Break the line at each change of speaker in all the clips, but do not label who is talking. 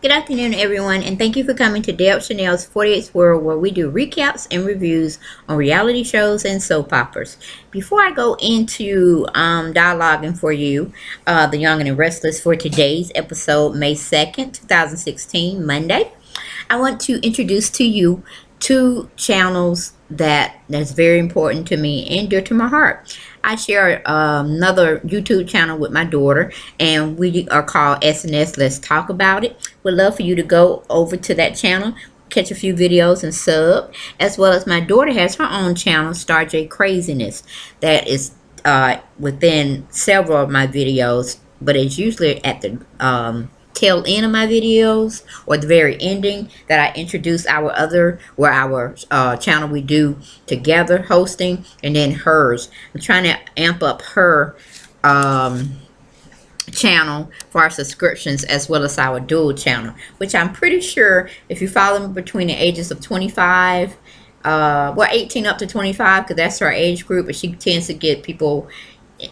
Good afternoon, everyone, and thank you for coming to Deb Chanel's 48th World, where we do recaps and reviews on reality shows and soap operas. Before I go into dialoguing for you, The Young and the Restless, for today's episode, May 2nd, 2016, Monday, I want to introduce to you two channels that's very important to me and dear to my heart. I share another YouTube channel with my daughter, and we are called SNS Let's Talk About It. Would love for you to go over to that channel, catch a few videos and sub, as well as my daughter has her own channel, Starr Kraziness, that is within several of my videos, but it's usually at the tail end of my videos or the very ending that I introduce our channel we do together hosting, and then hers. I'm trying to amp up her channel for our subscriptions, as well as our dual channel, which I'm pretty sure if you follow me between the ages of 25 18 up to 25, because that's her age group, but she tends to get people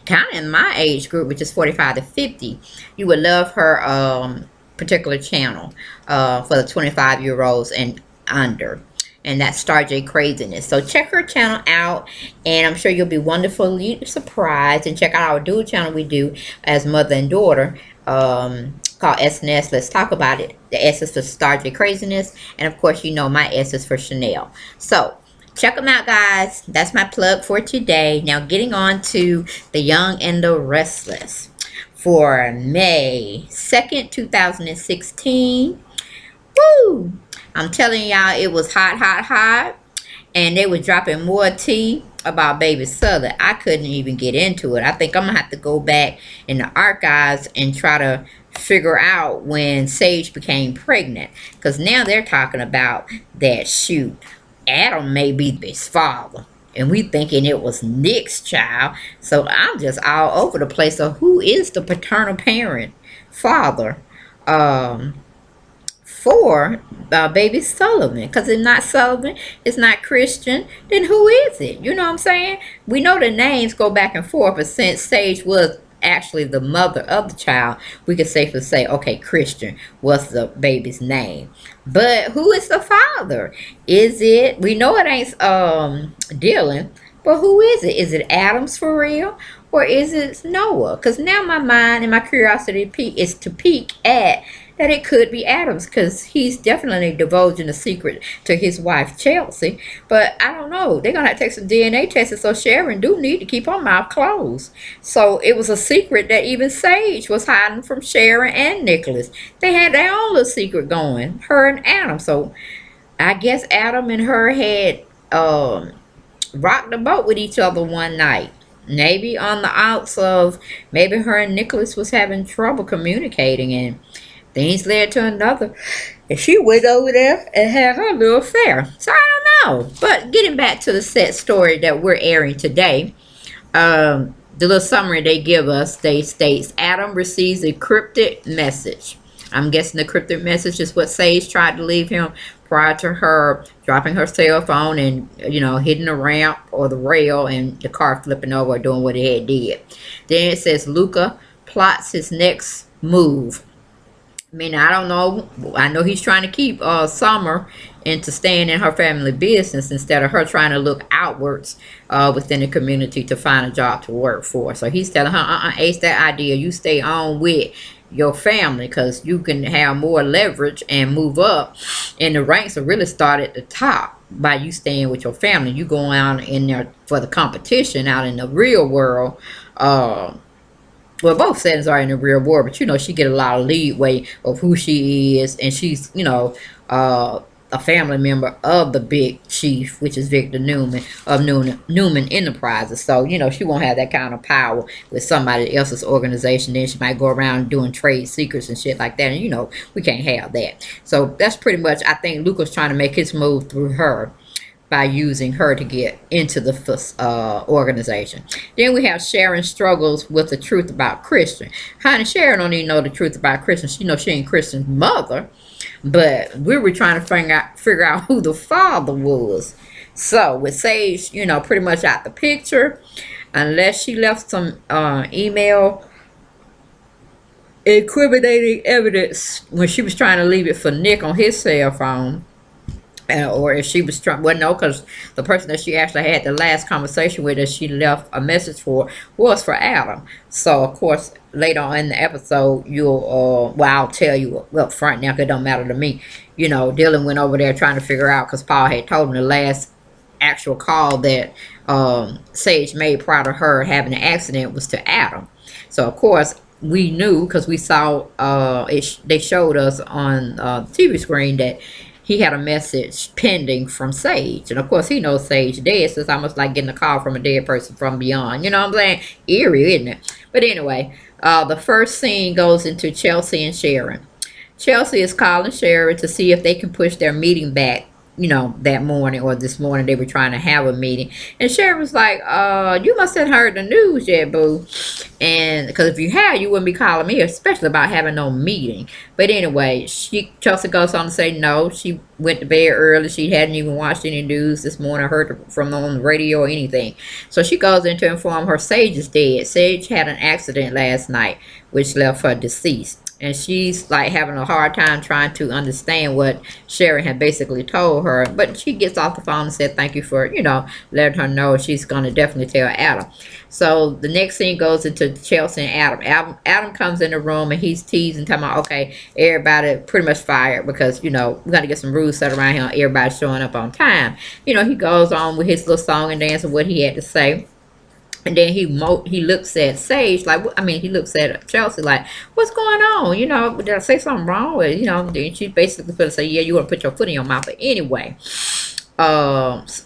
kind of in my age group, which is 45 to 50. You would love her particular channel for the 25-year-olds and under, and that's Starr Kraziness. So check her channel out, and I'm sure you'll be wonderfully surprised. And check out our dual channel we do as mother and daughter, called SNS Let's Talk About It. The S is for Starr Kraziness, and of course, you know my S is for Chanel. So check them out, guys. That's my plug for today. Now, getting on to The Young and the Restless for May 2nd, 2016. Woo! I'm telling y'all, it was hot, hot, hot. And they were dropping more tea about Baby Southern. I couldn't even get into it. I think I'm going to have to go back in the archives and try to figure out when Sage became pregnant. Because now they're talking about that, shoot, Adam may be his father, and we thinking it was Nick's child. So I'm just all over the place. So who is the paternal parent, father, for Baby Sullivan? Because it's not Sullivan, it's not Christian. Then who is it? You know what I'm saying? We know the names go back and forth, but since Sage was actually the mother of the child, we could safely say, okay, Christian was the baby's name. But who is the father? Is it, we know it ain't Dylan, but who is it? Is it Adams for real? Or is it Noah? Because now my mind and my curiosity is to peek at that it could be Adams, because he's definitely divulging a secret to his wife Chelsea. But I don't know. They're gonna have to take some DNA tests, so Sharon do need to keep her mouth closed. So it was a secret that even Sage was hiding from Sharon and Nicholas. They had their own little secret going, her and Adam. So I guess Adam and her had rocked the boat with each other one night. Maybe on the outs of maybe her and Nicholas was having trouble communicating, and things led to another, and she went over there and had her little affair. So I don't know. But getting back to the set story that we're airing today, the little summary they give us, they states Adam receives a cryptic message. I'm guessing the cryptic message is what Sage tried to leave him prior to her dropping her cell phone and, hitting the ramp or the rail and the car flipping over or doing what it had did. Then it says Luca plots his next move. I mean, I don't know. I know he's trying to keep Summer into staying in her family business instead of her trying to look outwards within the community to find a job to work for. So he's telling her, ace that idea. You stay on with your family, because you can have more leverage and move up in the ranks, or really start at the top by you staying with your family. You going out in there for the competition out in the real world. Well, both settings are in the real world, but she get a lot of leeway of who she is, and she's a family member of the big chief, which is Victor Newman of Newman Enterprises. So she won't have that kind of power with somebody else's organization. Then she might go around doing trade secrets and shit like that, and we can't have that. So that's pretty much, I think Luca's trying to make his move through her by using her to get into the organization. Then we have Sharon struggles with the truth about Christian. Honey, Sharon don't even know the truth about Christian. She knows she ain't Christian's mother, but we were trying to figure out who the father was. So with Sage, pretty much out the picture, unless she left some email incriminating evidence when she was trying to leave it for Nick on his cell phone. Or if she was trying, well, no, because the person that she actually had the last conversation with, that she left a message for, was for Adam. So, of course, later on in the episode, well, I'll tell you up front now, 'cause it don't matter to me. Dylan went over there trying to figure out, because Paul had told him the last actual call that Sage made prior to her having an accident was to Adam. So, of course, we knew, because we saw they showed us on the TV screen that he had a message pending from Sage. And of course, he knows Sage dead, so it's almost like getting a call from a dead person from beyond. You know what I'm saying? Eerie, isn't it? But anyway, the first scene goes into Chelsea and Sharon. Chelsea is calling Sharon to see if they can push their meeting back, that morning, or this morning they were trying to have a meeting. And Sharon was like, you must have heard the news yet, boo. And because if you had, you wouldn't be calling me, especially about having no meeting. But anyway, Chelsea goes on to say no. She went to bed early. She hadn't even watched any news this morning, heard from on the radio or anything. So she goes in to inform her Sage is dead. Sage had an accident last night, which left her deceased. And she's like having a hard time trying to understand what Sharon had basically told her. But she gets off the phone and said thank you for, letting her know she's going to definitely tell Adam. So the next scene goes into Chelsea and Adam comes in the room and he's teasing, talking about, okay, everybody pretty much fired because, we're going to get some rules set around here. Everybody's showing up on time. He goes on with his little song and dance and what he had to say. And then he looks at Sage he looks at Chelsea like, what's going on? Did I say something wrong? Then she basically put say, yeah, you want to put your foot in your mouth. But anyway,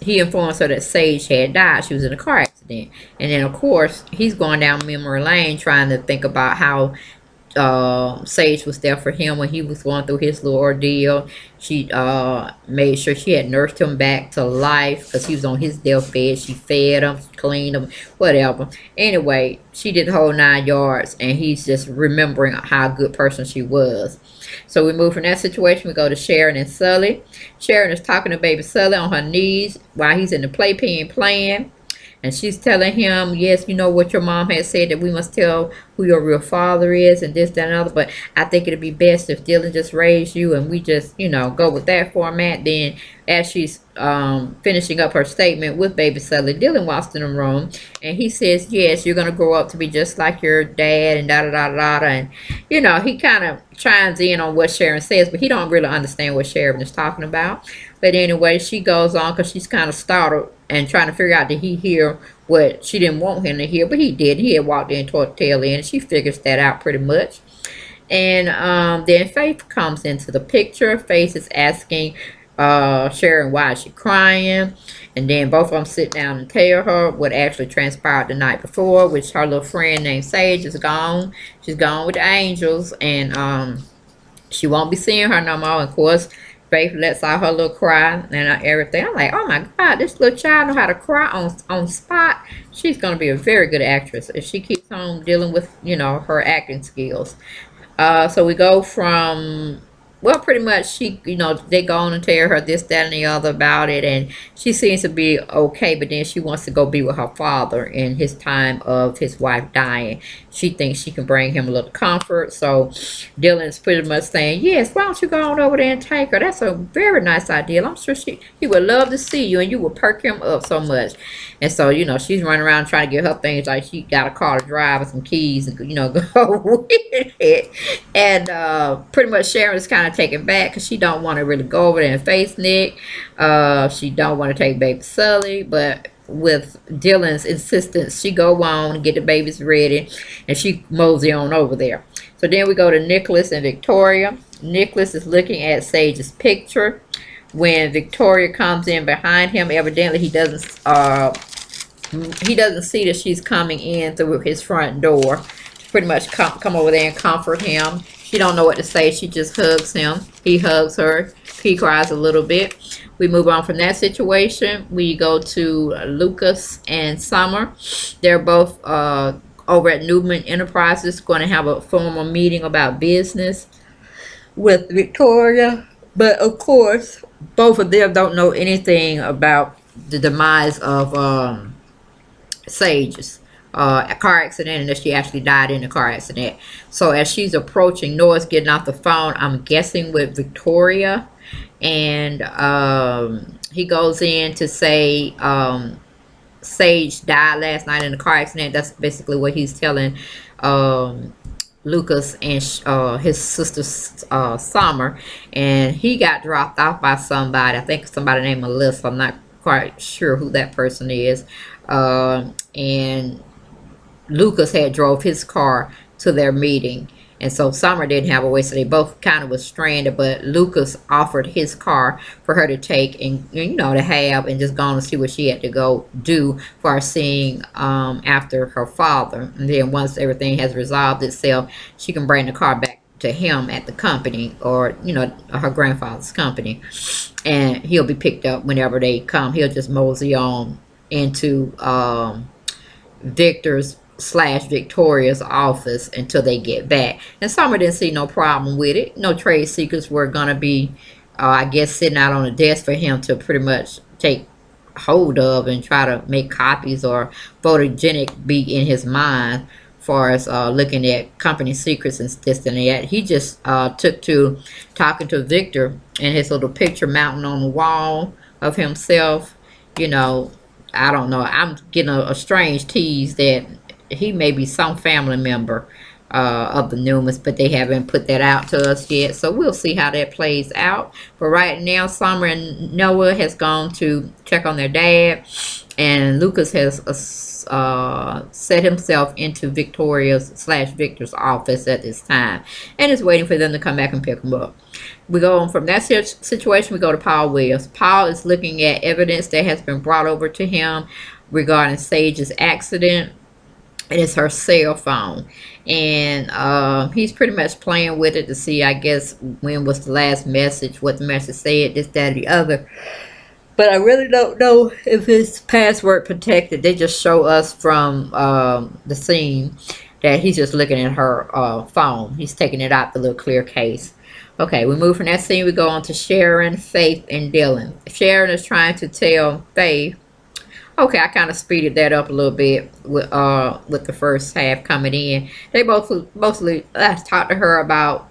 he informs her that Sage had died. She was in a car accident. And then, of course, he's going down memory lane trying to think about how Sage was there for him when he was going through his little ordeal. She made sure she had nursed him back to life because he was on his deathbed. She fed him, cleaned him, whatever. Anyway, she did the whole 9 yards, and he's just remembering how good person she was. So we move from that situation. We go to Sharon and Sully. Sharon is talking to baby Sully on her knees while he's in the playpen playing. And she's telling him, yes, you know what your mom had said, that we must tell who your real father is and this, that, and other. But I think it'd be best if Dylan just raised you and we just, go with that format. Then as she's finishing up her statement with baby Sully, Dylan walks in the room and he says, yes, you're going to grow up to be just like your dad and da-da-da-da-da. And, he kind of chimes in on what Sharon says, but he don't really understand what Sharon is talking about. But anyway, she goes on because she's kind of startled and trying to figure out, did he hear what she didn't want him to hear? But he did. He had walked in toward the tail end, and she figures that out pretty much. And then Faith comes into the picture. Faith is asking Sharon why is she crying. And then both of them sit down and tell her what actually transpired the night before, which her little friend named Sage is gone. She's gone with the angels, and she won't be seeing her no more. And of course, Faith lets out her little cry and everything. I'm like, oh my God, this little child know how to cry on spot. She's going to be a very good actress if she keeps on dealing with, her acting skills. So we go from, well, pretty much they go on and tell her this, that, and the other about it. And she seems to be okay, but then she wants to go be with her father in his time of his wife dying. She thinks she can bring him a little comfort. So Dylan's pretty much saying, yes, why don't you go on over there and take her? That's a very nice idea. I'm sure he would love to see you and you would perk him up so much. And so, she's running around trying to get her things, like she got a car to drive and some keys and, go with it. And pretty much Sharon's kind of taken back because she don't want to really go over there and face Nick. She don't want to take baby Sully, but with Dylan's insistence, she go on and get the babies ready, and she mosey on over there. So then we go to Nicholas and Victoria. Nicholas is looking at Sage's picture when Victoria comes in behind him. Evidently, he doesn't see that she's coming in through his front door. Pretty much come over there and comfort him. She don't know what to say. She just hugs him. He hugs her. He cries a little bit. We move on from that situation. We go to Lucas and Summer. They're both over at Newman Enterprises, going to have a formal meeting about business with Victoria. But of course, both of them don't know anything about the demise of Sage's a car accident, and that she actually died in a car accident. So as she's approaching, Noah's getting off the phone, I'm guessing with Victoria, and he goes in to say Sage died last night in a car accident. That's basically what he's telling um, Lucas and his sister Summer, and he got dropped off by somebody. I think somebody named Melissa. I'm not quite sure who that person is. And Lucas had drove his car to their meeting. And so Summer didn't have a way, so they both kind of was stranded. But Lucas offered his car for her to take and, to have and just go on and see what she had to go do for seeing after her father. And then once everything has resolved itself, she can bring the car back to him at the company, or her grandfather's company, and he'll be picked up whenever they come. He'll just mosey on into Victor's slash Victoria's office until they get back. And Summer didn't see no problem with it. No trade secrets were gonna be, I guess, sitting out on the desk for him to pretty much take hold of and try to make copies or photogenic be in his mind, far as looking at company secrets and this and that. He just took to talking to Victor and his little picture mounting on the wall of himself. You know, I don't know. I'm getting a strange tease that he may be some family member of the Newmans, but they haven't put that out to us yet. So we'll see how that plays out. But right now, Summer and Noah has gone to check on their dad, and Lucas has set himself into Victoria's slash Victor's office at this time, and is waiting for them to come back and pick him up. We go on from that situation. We go to Paul Williams. Paul is looking at evidence that has been brought over to him regarding Sage's accident. It is her cell phone, and he's pretty much playing with it to see, I guess, when was the last message, what the message said, this, that, or the other. But I really don't know if it's password protected. They just show us from the scene that he's just looking at her phone. He's taking it out the little clear case. Okay, we move from that scene. We go on to Sharon, Faith, and Dylan. Sharon is trying to tell Faith. Okay, I kind of speeded that up a little bit with the first half coming in. They mostly talked to her about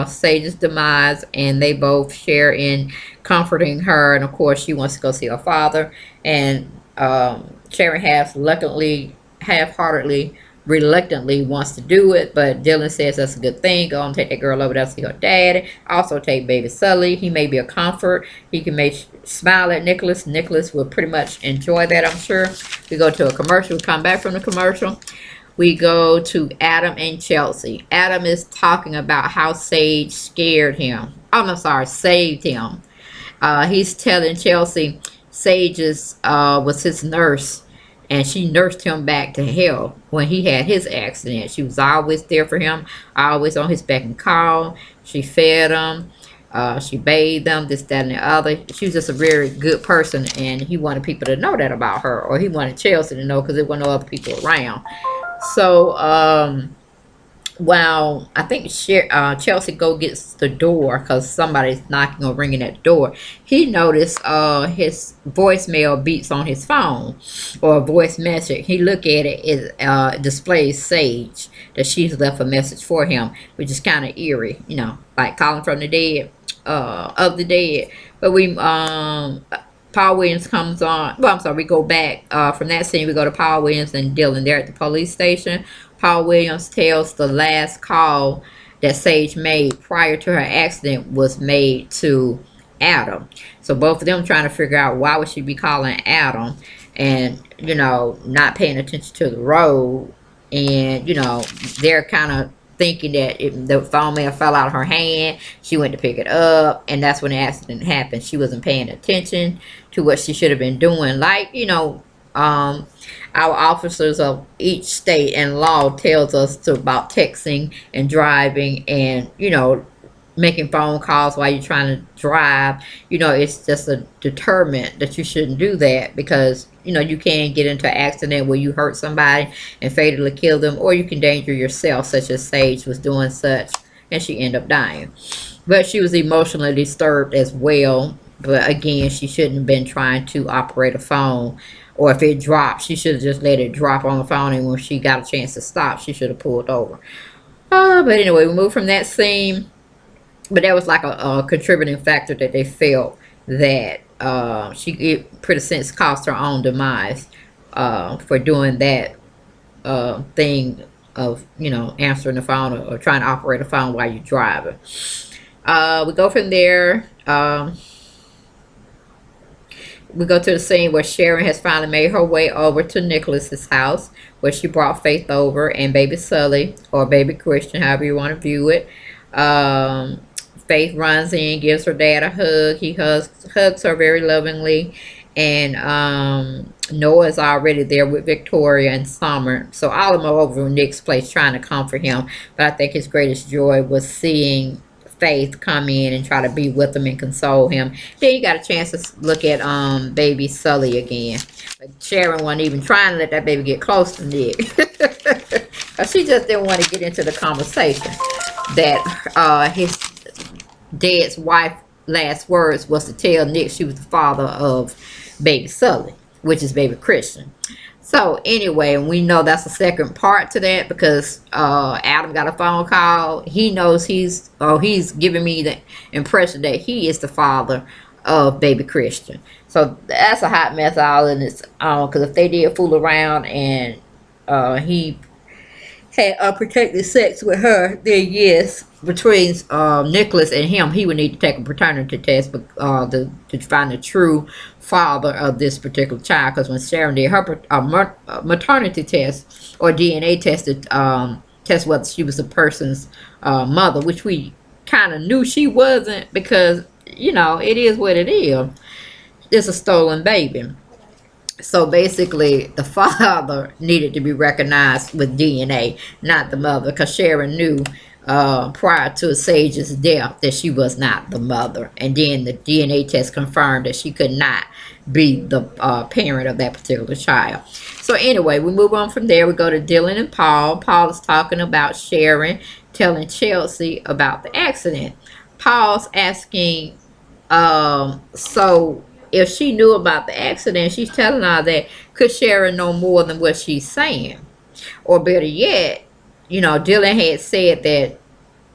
Sage's demise, and they both share in comforting her. And of course, she wants to go see her father, and Sharon half-heartedly, reluctantly wants to do it, but Dylan says that's a good thing. Go and take that girl over there to see her dad. Also take baby Sully. He may be a comfort. He can make smile at Nicholas. Nicholas will pretty much enjoy that, I'm sure. We go to a commercial. We come back from the commercial. We go to Adam and Chelsea. Adam is talking about how Sage scared him. Oh, I'm sorry, saved him. He's telling Chelsea Sage's was his nurse, and she nursed him back to health when he had his accident. She was always there for him, always on his beck and call. She fed him, she bathed him, this, that, and the other. She was just a very good person, and he wanted people to know that about her, or he wanted Chelsea to know, because there were no other people around. So, while I think Chelsea go gets the door because somebody's knocking or ringing at the door, he noticed his voicemail beeps on his phone, or a voice message. He look at it, it displays Sage, that she's left a message for him, which is kind of eerie, like calling from the dead, of the dead. But we Paul Williams comes on. Well, I'm sorry, we go back from that scene. We go to Paul Williams and Dylan. They're at the police station. Paul Williams tells the last call that Sage made prior to her accident was made to Adam. So both of them trying to figure out why would she be calling Adam, and not paying attention to the road, and they're kind of thinking that the phone may have fell out of her hand. She went to pick it up, and that's when the accident happened. She wasn't paying attention to what she should have been doing. Like, our officers of each state and law tells us about texting and driving, and making phone calls while you're trying to drive. It's just a deterrent that you shouldn't do that, because you can get into an accident where you hurt somebody and fatally kill them, or you can endanger yourself, such as Sage was doing such, and she ended up dying. But she was emotionally disturbed as well. But again, she shouldn't have been trying to operate a phone Or if it dropped, she should have just let it drop on the phone, and when she got a chance to stop, she should have pulled over. But anyway, we moved from that scene. But that was like a contributing factor that they felt that it pretty sense caused her own demise for doing that thing of answering the phone, or trying to operate a phone while you're driving. We go from there. We go to the scene where Sharon has finally made her way over to Nicholas's house, where she brought Faith over and baby Sully, or baby Christian, however you want to view it. Um, Faith runs in, gives her dad a hug. He hugs her very lovingly. And Noah's already there with Victoria and Summer. So all of them are over in Nick's place trying to comfort him. But I think his greatest joy was seeing Faith come in and try to be with him and console him. Then you got a chance to look at baby Sully again. But Sharon wasn't even trying to let that baby get close to Nick. She just didn't want to get into the conversation that his dad's wife last words was to tell Nick she was the father of baby Sully, which is baby Christian. So anyway, we know that's the second part to that, because Adam got a phone call. He knows he's giving me the impression that he is the father of baby Christian. So that's a hot mess all in its own, because if they did fool around and he had unprotected sex with her, then yes, between Nicholas and him, he would need to take a paternity test, but to find the true father of this particular child. Because when Sharon did her maternity test or DNA test to test whether she was the person's mother, which we kind of knew she wasn't, because it is what it is. It's a stolen baby. So basically, the father needed to be recognized with DNA, not the mother, because Sharon knew prior to Sage's death that she was not the mother. And then the DNA test confirmed that she could not be the parent of that particular child. So anyway, we move on from there. We go to Dylan and Paul. Paul is talking about Sharon telling Chelsea about the accident. Paul's asking, so if she knew about the accident, she's telling her that, could Sharon know more than what she's saying? Or better yet, Dylan had said that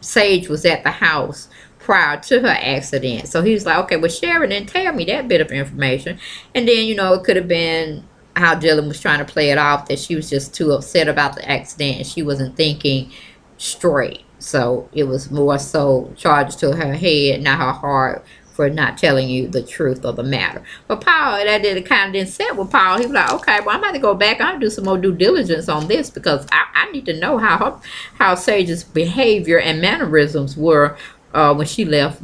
Sage was at the house prior to her accident. So he was like, okay, well, Sharon didn't tell me that bit of information. And then, it could have been how Dylan was trying to play it off, that she was just too upset about the accident and she wasn't thinking straight. So it was more so charged to her head, not her heart, for not telling you the truth of the matter. But Paul, that kind of didn't sit with Paul. He was like, okay, well, I'm going to go back. I'm going to do some more due diligence on this, because I need to know how Sage's behavior and mannerisms were when she left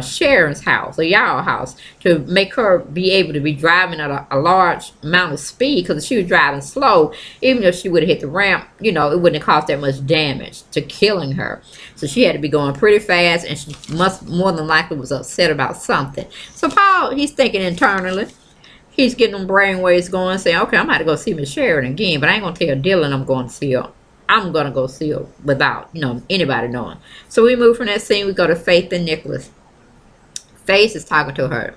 Sharon's house, or y'all house, to make her be able to be driving at a large amount of speed. Because if she was driving slow, even if she would have hit the ramp, it wouldn't have caused that much damage to killing her. So she had to be going pretty fast, and she must more than likely was upset about something. So Paul, he's thinking internally. He's getting them brainwaves going, saying, okay, I'm going to go see Miss Sharon again, but I ain't going to tell Dylan I'm going to see her. I'm going to go see her without, anybody knowing. So we move from that scene, we go to Faith and Nicholas. Faith is talking to her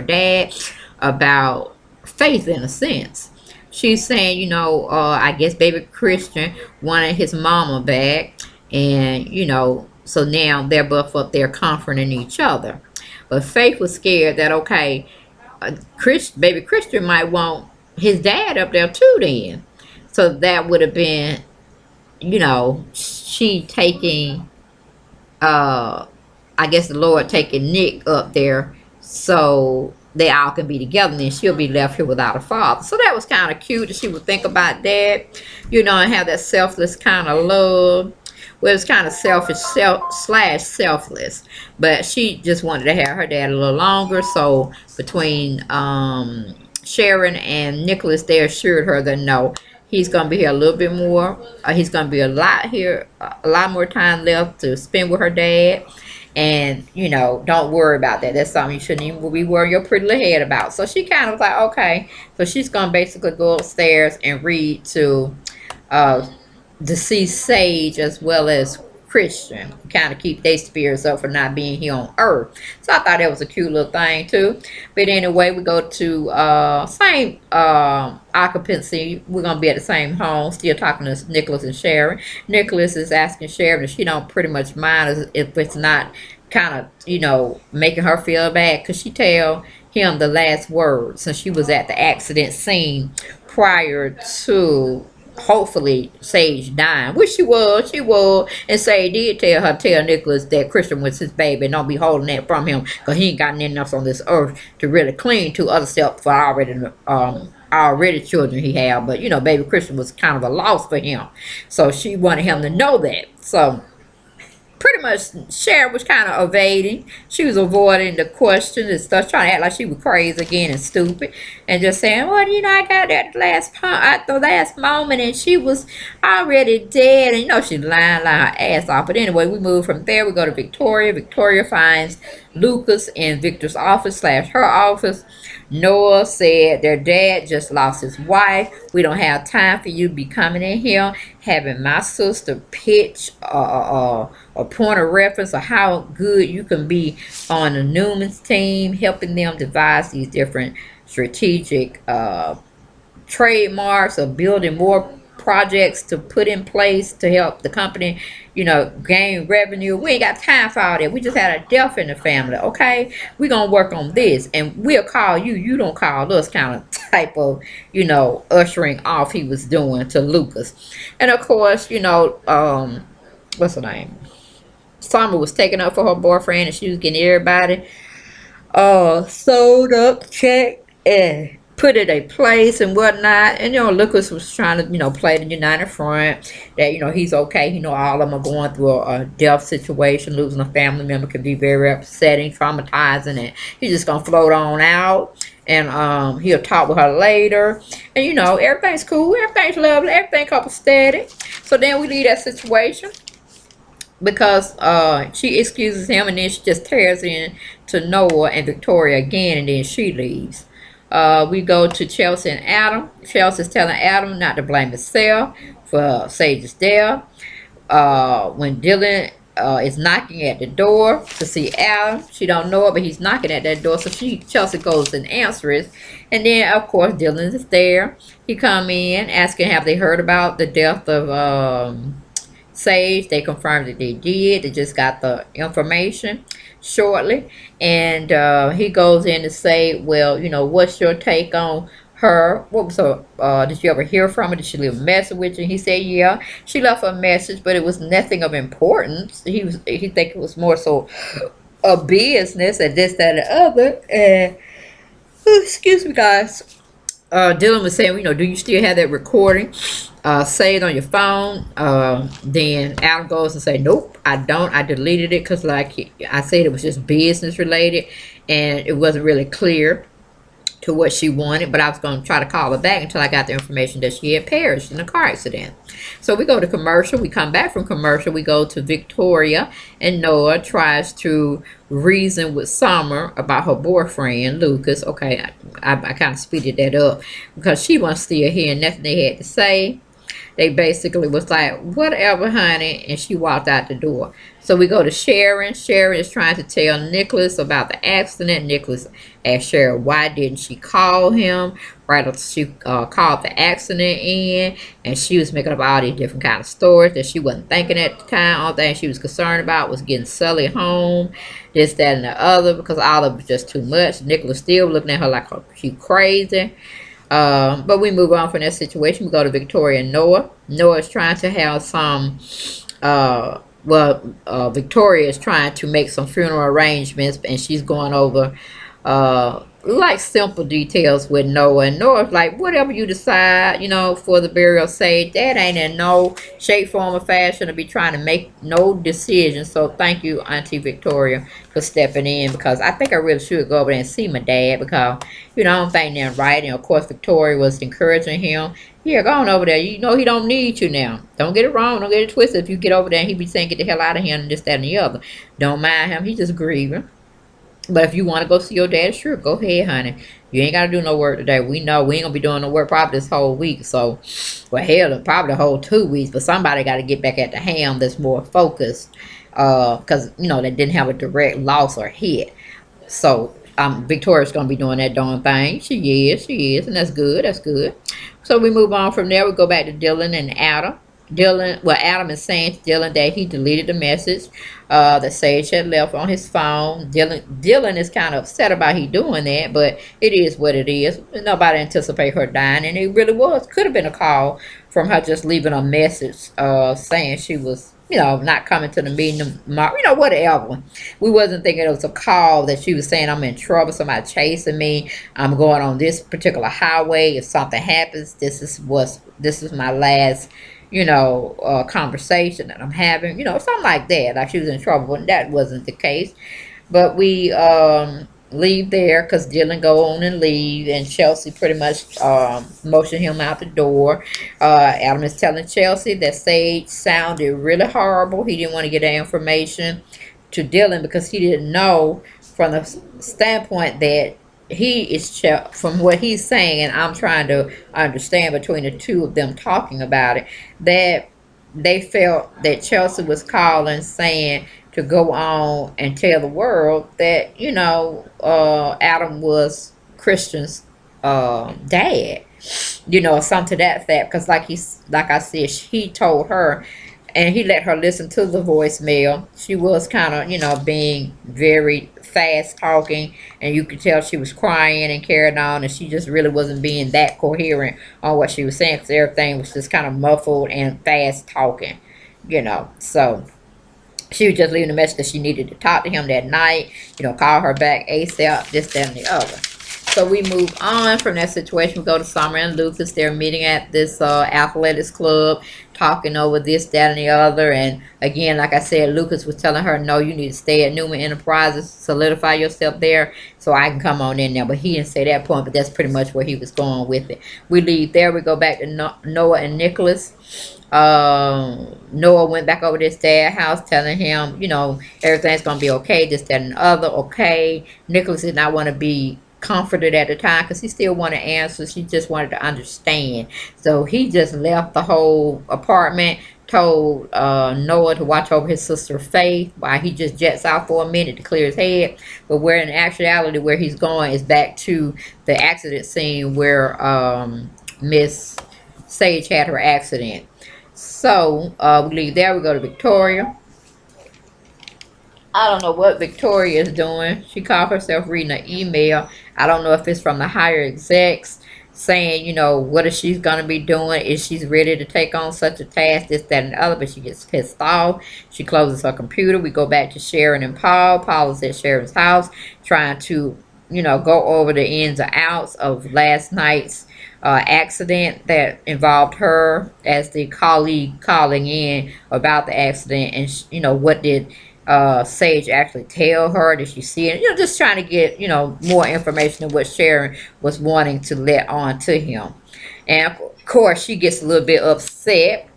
dad about Faith, in a sense. She's saying, I guess baby Christian wanted his mama back. And, so now they're both up there comforting each other. But Faith was scared that, okay, baby Christian might want his dad up there too then. So that would have been, she taking, I guess the Lord taking Nick up there so they all can be together, and then she'll be left here without a father. So that was kind of cute that she would think about that, and have that selfless kind of love. Well, it's kind of selfish slash selfless, but she just wanted to have her dad a little longer. So between Sharon and Nicholas, they assured her that no, he's going to be here a little bit more. He's going to be a lot more time left to spend with her dad. And, don't worry about that. That's something you shouldn't even be worrying your pretty little head about. So she kind of was like, okay. So she's going to basically go upstairs and read to deceased Sage as well as Christian, kind of keep their spirits up for not being here on earth. So I thought that was a cute little thing too. But anyway, we go to same occupancy. We're gonna be at the same home, still talking to Nicholas and Sharon. Nicholas is asking Sharon if she don't pretty much mind if it's not kind of making her feel bad, because she tell him the last word since she was at the accident scene prior to hopefully Sage dying, which she was, and Sage did tell Nicholas that Christian was his baby and don't be holding that from him because he ain't got nothing else on this earth to really cling to other stuff for already children he had. But baby Christian was kind of a loss for him, so she wanted him to know that. So pretty much Sharon was kind of evading. She was avoiding the questions and stuff, trying to act like she was crazy again and stupid, and just saying, "Well, I got that at the last moment, and she was already dead." And she's lying her ass off. But anyway, we move from there. We go to Victoria. Victoria finds Lucas in Victor's office / her office. Noah said their dad just lost his wife. We don't have time for you to be coming in here having my sister pitch a point of reference of how good you can be on the Newman's team, helping them devise these different strategic trademarks or building more projects to put in place to help the company, gain revenue. We ain't got time for all that. We just had a death in the family, okay? We're going to work on this, and we'll call you. You don't call us, kind of type of, ushering off he was doing to Lucas. And, of course, what's her name? Summer was taking up for her boyfriend, and she was getting everybody sold up, checked, and put in a place and whatnot. And Lucas was trying to play the United Front, that he's okay. All of them are going through a death situation. Losing a family member can be very upsetting, traumatizing, and he's just gonna float on out, and he'll talk with her later. And everything's cool, everything's lovely, everything couple steady. So then we leave that situation because she excuses him, and then she just tears in to Noah and Victoria again, and then she leaves. We go to Chelsea and Adam. Chelsea's telling Adam not to blame himself for Sage's death. When Dylan is knocking at the door to see Adam, she don't know it, but he's knocking at that door, so Chelsea goes and answers. And then of course Dylan is there. He come in asking have they heard about the death of Sage. They confirmed that they did. They just got the information shortly. And he goes in to say, well, what's your take on her? What was her, did you ever hear from her? Did she leave a message with you? And he said, yeah, she left a message, but it was nothing of importance. He think it was more so a business and this, that, and the other. And excuse me, guys. Dylan was saying, do you still have that recording saved on your phone? Then Adam goes and say, nope, I don't. I deleted it because, like I said, it was just business related, and it wasn't really clear to what she wanted. But I was going to try to call her back until I got the information that she had perished in a car accident. So we go to commercial. We come back from commercial. We go to Victoria, and Noah tries to reason with Summer about her boyfriend Lucas. Okay, I kind of speeded that up because she wasn't still hearing nothing they had to say. They basically was like, whatever, honey, and she walked out the door. So we go to Sharon. Sharon is trying to tell Nicholas about the accident. Nicholas asked Sharon, why didn't she call him right after she called the accident in? And she was making up all these different kind of stories that she wasn't thinking at the time. All thing she was concerned about was getting Sully home, this, that, and the other, because all of it was just too much. Nicholas still looking at her like she crazy. But we move on from that situation. We go to Victoria and Noah. Noah is trying to have some, Victoria is trying to make some funeral arrangements, and she's going over, like simple details with Noah. And Noah's like, whatever you decide, for the burial, say that ain't in no shape, form, or fashion to be trying to make no decision. So thank you, Auntie Victoria, for stepping in, because I think I really should go over there and see my dad, because I don't think they're right. And of course Victoria was encouraging him, yeah, go on over there, he don't need you now. Don't get it wrong, don't get it twisted. If you get over there and he be saying get the hell out of here and this, that, and the other, don't mind him, he's just grieving. But if you want to go see your dad, sure, go ahead, honey. You ain't gotta do no work today. We know we ain't gonna be doing no work probably this whole week. So, well, hell, probably the whole 2 weeks. But somebody got to get back at the ham that's more focused, because they didn't have a direct loss or hit. So Victoria's gonna be doing that darn thing. She is, and that's good. That's good. So we move on from there. We go back to Dylan and Adam. Adam is saying to Dylan that he deleted the message that Sage had left on his phone. Dylan is kind of upset about he doing that, but it is what it is. Nobody anticipate her dying, and it really could have been a call from her just leaving a message saying she was not coming to the meeting tomorrow, whatever. We wasn't thinking it was a call that she was saying I'm in trouble, somebody chasing me, I'm going on this particular highway, if something happens, this is my last conversation that I'm having, something like that, like she was in trouble. But that wasn't the case. But we leave there because Dylan go on and leave, and Chelsea pretty much motioned him out the door. Adam is telling Chelsea that Sage sounded really horrible. He didn't want to get that information to Dylan because he didn't know from the standpoint that he is from what he's saying, and I'm trying to understand between the two of them talking about it, that they felt that Chelsea was calling saying to go on and tell the world that Adam was Christian's dad, something to that fact. Because like I said, he told her, and he let her listen to the voicemail. She was kind of being very fast talking, and you could tell she was crying and carrying on, and she just really wasn't being that coherent on what she was saying because everything was just kind of muffled and fast talking, so she was just leaving a message that she needed to talk to him that night, call her back ASAP, this, that, and the other. So we move on from that situation. We go to Summer and Lucas. They're meeting at this athletics club, talking over this, that, and the other. And again, like I said, Lucas was telling her, no, you need to stay at Newman Enterprises, solidify yourself there so I can come on in there. But he didn't say that point, but that's pretty much where he was going with it. We leave there. We go back to Noah and Nicholas. Noah went back over to his dad's house telling him, everything's going to be okay, this, that, and the other, okay. Nicholas did not want to be comforted at the time because he still wanted answers. He just wanted to understand. So he just left the whole apartment, told Noah to watch over his sister Faith while he just jets out for a minute to clear his head. But where in actuality where he's going is back to the accident scene where Miss Sage had her accident. So we leave there. We go to Victoria. I don't know what Victoria is doing. She called herself reading an email. I don't know if it's from the higher execs saying, what is she going to be doing? Is she ready to take on such a task, this, that, and the other? But she gets pissed off. She closes her computer. We go back to Sharon and Paul. Paul is at Sharon's house trying to, go over the ins and outs of last night's accident that involved her as the colleague calling in about the accident. And, what did Sage actually tell her? Did she see it? Just trying to get, more information than what Sharon was wanting to let on to him. And of course, she gets a little bit upset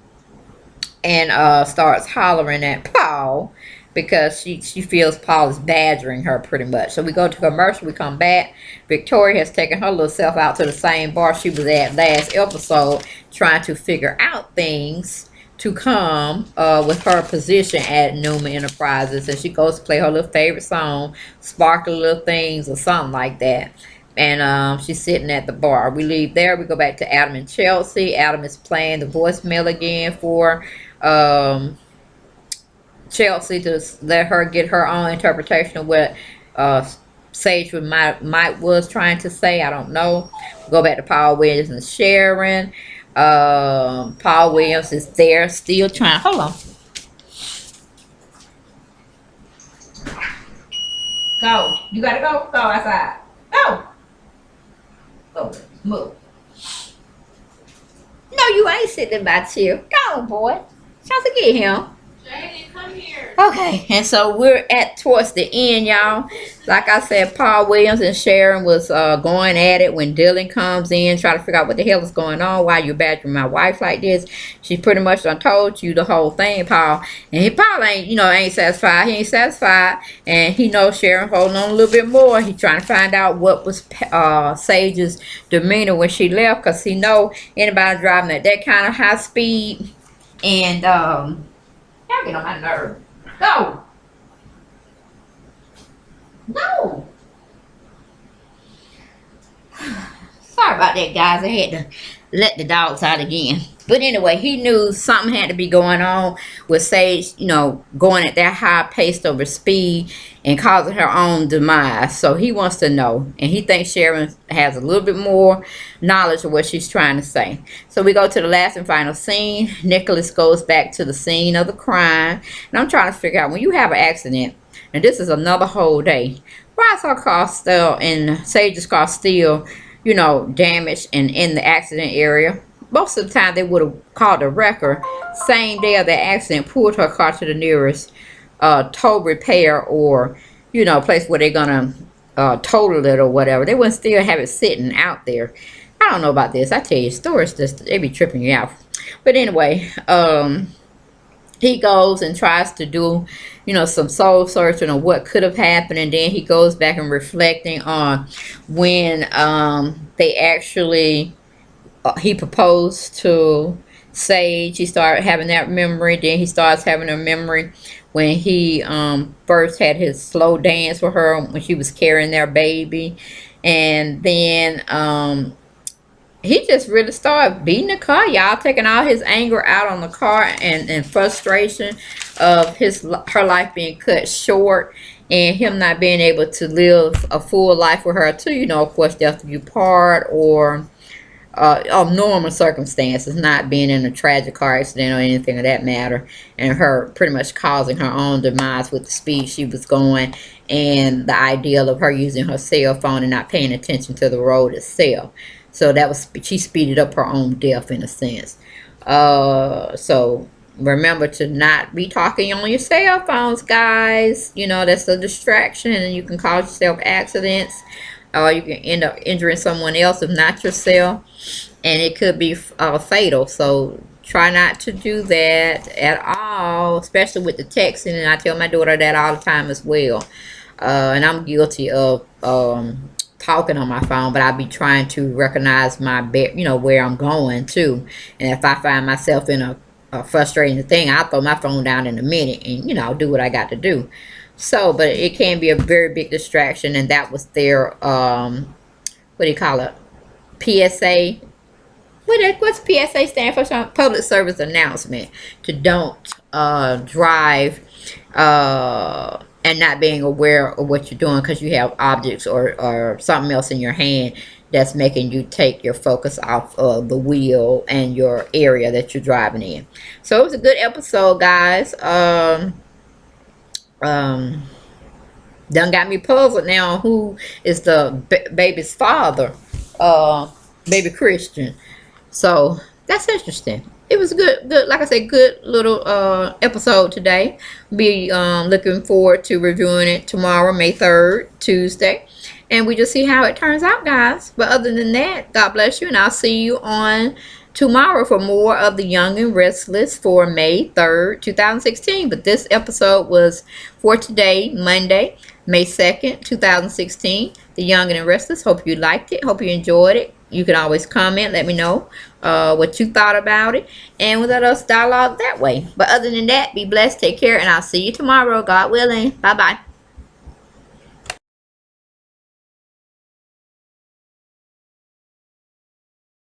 and starts hollering at Paul because she feels Paul is badgering her pretty much. So we go to commercial, we come back. Victoria has taken her little self out to the same bar she was at last episode, trying to figure out things to come with her position at Newman Enterprises. And she goes to play her little favorite song, Sparkly Little Things or something like that. And she's sitting at the bar. We leave there. We go back to Adam and Chelsea. Adam is playing the voicemail again for Chelsea to let her get her own interpretation of what Sage was trying to say. I don't know. Go back to Paul Williams and Sharon. Paul Williams is there still trying. Hold on. Go. You gotta go. Go outside. Go. Go. Move. No, you ain't sitting by chill. Go, boy. Chelsea, get him. Okay, and so we're at towards the end, y'all. Like I said, Paul Williams and Sharon was going at it when Dylan comes in, trying to figure out what the hell is going on. Why you badgering my wife like this? She pretty much done told you the whole thing, Paul. And he probably ain't, ain't satisfied. He ain't satisfied, and he knows Sharon holding on a little bit more. He trying to find out what was Sage's demeanor when she left, cause he know anybody driving at that kind of high speed, and y'all get on my nerve. No. No. Sorry about that, guys. I had to let the dogs out again. But anyway, he knew something had to be going on with Sage, going at that high pace over speed and causing her own demise. So he wants to know. And he thinks Sharon has a little bit more knowledge of what she's trying to say. So we go to the last and final scene. Nicholas goes back to the scene of the crime. And I'm trying to figure out, when you have an accident, and this is another whole day, why is her car still and Sage's car still, damaged and in the accident area? Most of the time they would have called a wrecker same day of the accident, pulled her car to the nearest tow repair or, place where they're gonna total it or whatever. They wouldn't still have it sitting out there. I don't know about this. I tell you, stories just, they be tripping you out. But anyway, he goes and tries to do, some soul searching on what could have happened, and then he goes back and reflecting on when they actually he proposed to Sage. He started having that memory. Then he starts having a memory when he first had his slow dance with her when she was carrying their baby, and then he just really started beating the car, y'all, taking all his anger out on the car and frustration of her life being cut short and him not being able to live a full life with her too. Of course, death do you part, or of normal circumstances, not being in a tragic car accident or anything of that matter, and her pretty much causing her own demise with the speed she was going, and the ideal of her using her cell phone and not paying attention to the road itself. So she speeded up her own death in a sense. So remember to not be talking on your cell phones, guys. That's a distraction, and you can cause yourself accidents, or you can end up injuring someone else if not yourself, and it could be fatal. So try not to do that at all, especially with the texting. And I tell my daughter that all the time as well. And I'm guilty of talking on my phone, but I be trying to recognize where I'm going to. And if I find myself in a frustrating thing, I'll throw my phone down in a minute and I'll do what I got to do. So, but it can be a very big distraction, and that was their what do you call it? PSA. What's PSA stand for? Some public service announcement to don't drive and not being aware of what you're doing because you have objects or something else in your hand that's making you take your focus off of the wheel and your area that you're driving in. So it was a good episode, guys. Done got me puzzled now on who is the baby's father, baby Christian. So that's interesting. It was good, like I said, good little episode today. Be looking forward to reviewing it tomorrow, May 3rd, Tuesday. And we just see how it turns out, guys. But other than that, God bless you, and I'll see you on tomorrow for more of The Young and Restless for May 3rd, 2016. But this episode was for today, Monday, May 2nd, 2016. The Young and Restless. Hope you liked it. Hope you enjoyed it. You can always comment. Let me know what you thought about it. And let us dialogue that way. But other than that, be blessed. Take care. And I'll see you tomorrow, God willing. Bye-bye.